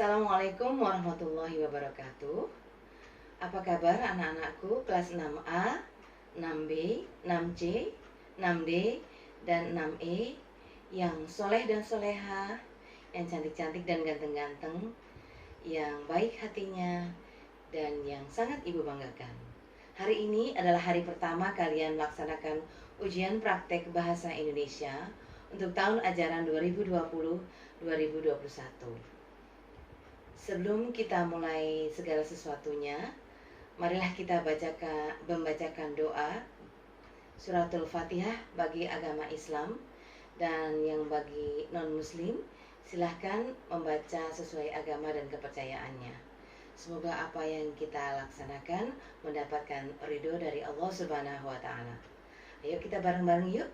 Assalamualaikum warahmatullahi wabarakatuh. Apa kabar anak-anakku kelas 6A, 6B, 6C, 6D, dan 6E yang soleh dan soleha, yang cantik-cantik dan ganteng-ganteng, yang baik hatinya, dan yang sangat ibu banggakan. Hari ini adalah hari pertama kalian melaksanakan ujian praktek bahasa Indonesia untuk tahun ajaran 2020-2021. Sebelum kita mulai segala sesuatunya, marilah kita membacakan doa suratul Fatihah bagi agama Islam, dan yang bagi non-muslim silahkan membaca sesuai agama dan kepercayaannya. Semoga apa yang kita laksanakan mendapatkan ridho dari Allah Subhanahu wa Ta'ala. Ayo kita bareng-bareng yuk.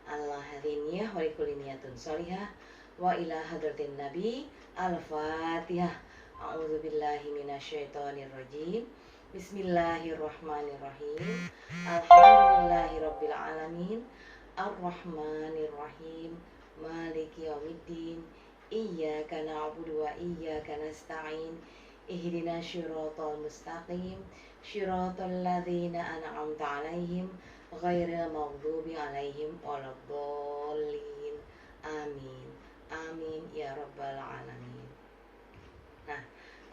Allah haliniyah wa likuliniyatun solihah wa ila hadratin nabi. Al-Fatihah. A'udzubillahi minasyaitonirrajim. Bismillahirrahmanirrahim. Alhamdulillahirabbil alamin. Ar-Rahmanirrahim. Maliki yaumiddin. Iyyaka na'budu wa iyyaka nasta'in. Ihdinas syiratal mustaqim. Syiratal ladzina an'amta 'alaihim ghairil maghdubi 'alaihim waladdallin. Amin. Amin ya rabbal alamin. Nah,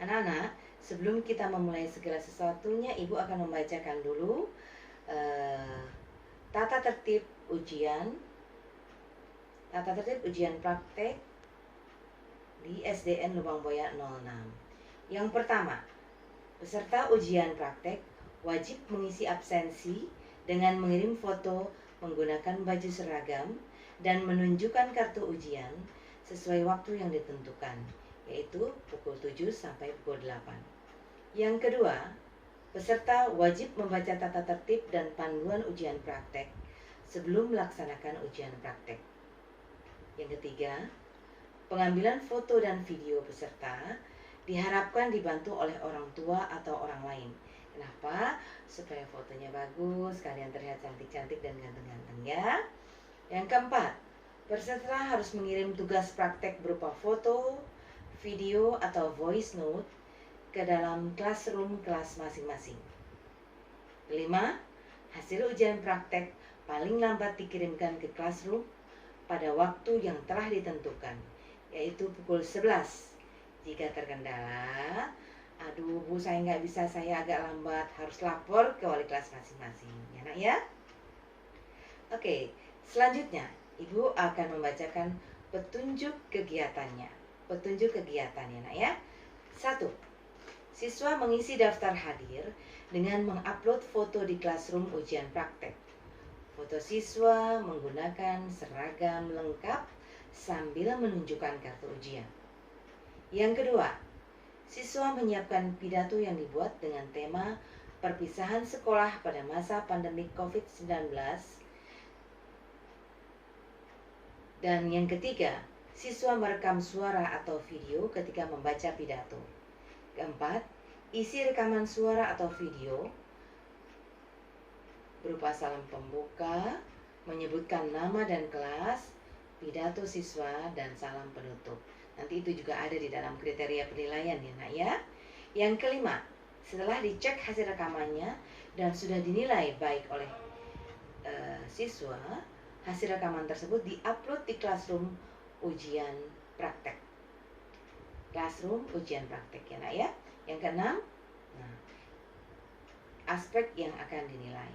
anak-anak, sebelum kita memulai segala sesuatunya, Ibu akan membacakan dulu tata tertib ujian praktek di SDN Lubang Boya 06. Yang pertama, peserta ujian praktek wajib mengisi absensi dengan mengirim foto menggunakan baju seragam dan menunjukkan kartu ujian sesuai waktu yang ditentukan, yaitu pukul 7 sampai pukul 8. Yang kedua, peserta wajib membaca tata tertib dan panduan ujian praktek sebelum melaksanakan ujian praktek. Yang ketiga, pengambilan foto dan video peserta diharapkan dibantu oleh orang tua atau orang lain. Kenapa? Supaya fotonya bagus, kalian terlihat cantik-cantik dan ganteng-ganteng ya. Yang keempat, peserta harus mengirim tugas praktek berupa foto, video, atau voice note ke dalam classroom kelas masing-masing. Kelima, hasil ujian praktek paling lambat dikirimkan ke classroom pada waktu yang telah ditentukan, yaitu pukul 11. Jika terkendala, aduh Bu, saya nggak bisa, saya agak lambat, harus lapor ke wali kelas masing-masing, ya nak ya. Oke, selanjutnya Ibu akan membacakan petunjuk kegiatannya. Petunjuk kegiatannya, nak ya. 1. Siswa mengisi daftar hadir dengan mengupload foto di classroom ujian praktek. Foto siswa menggunakan seragam lengkap sambil menunjukkan kartu ujian. Yang kedua, siswa menyiapkan pidato yang dibuat dengan tema perpisahan sekolah pada masa pandemi COVID-19. Dan yang ketiga, siswa merekam suara atau video ketika membaca pidato. Keempat, isi rekaman suara atau video berupa salam pembuka, menyebutkan nama dan kelas, pidato siswa, dan salam penutup. Nanti itu juga ada di dalam kriteria penilaian ya nak ya. Yang kelima, setelah dicek hasil rekamannya dan sudah dinilai baik oleh siswa, hasil rekaman tersebut diupload di classroom ujian praktek. Classroom ujian praktek ya nak ya. Yang keenam, aspek yang akan dinilai.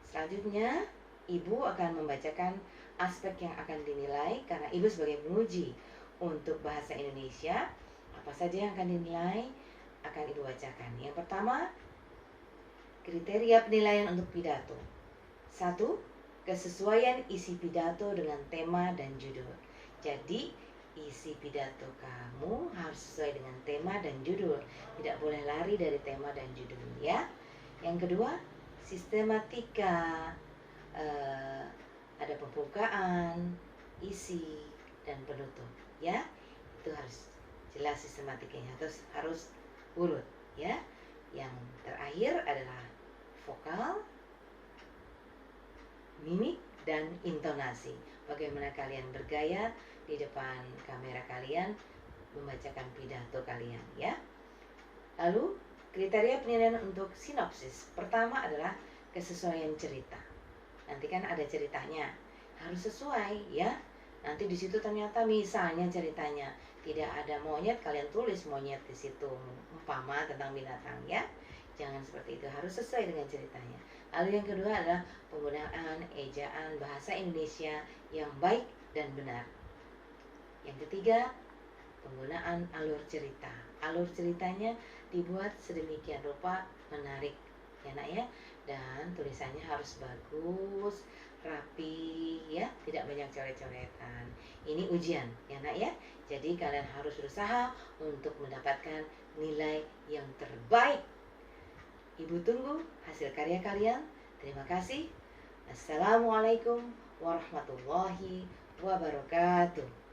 Selanjutnya, Ibu akan membacakan aspek yang akan dinilai karena Ibu sebagai penguji untuk bahasa Indonesia. Apa saja yang akan dinilai akan Ibu bacakan. Yang pertama, kriteria penilaian untuk pidato. 1. Kesesuaian isi pidato dengan tema dan judul. Jadi, isi pidato kamu harus sesuai dengan tema dan judul. Tidak boleh lari dari tema dan judul ya. Yang kedua, sistematika. Ada pembukaan, isi, dan penutup ya. Itu harus jelas sistematikanya, terus harus urut ya. Yang terakhir adalah vokal, mimik, dan intonasi. Bagaimana kalian bergaya di depan kamera kalian membacakan pidato kalian ya. Lalu kriteria penilaian untuk sinopsis. Pertama adalah kesesuaian cerita. Nanti kan ada ceritanya, harus sesuai ya. Nanti di situ ternyata misalnya ceritanya tidak ada monyet, kalian tulis monyet di situ, umpama tentang binatang ya. Jangan seperti itu, harus sesuai dengan ceritanya. Lalu yang kedua adalah penggunaan ejaan bahasa Indonesia yang baik dan benar. Yang ketiga, penggunaan alur cerita. Alur ceritanya dibuat sedemikian rupa menarik ya nak ya, dan tulisannya harus bagus, rapi ya, tidak banyak coret-coretan. Ini ujian ya nak ya, jadi kalian harus berusaha untuk mendapatkan nilai yang terbaik. Ibu tunggu hasil karya kalian. Terima kasih. Assalamualaikum warahmatullahi wabarakatuh.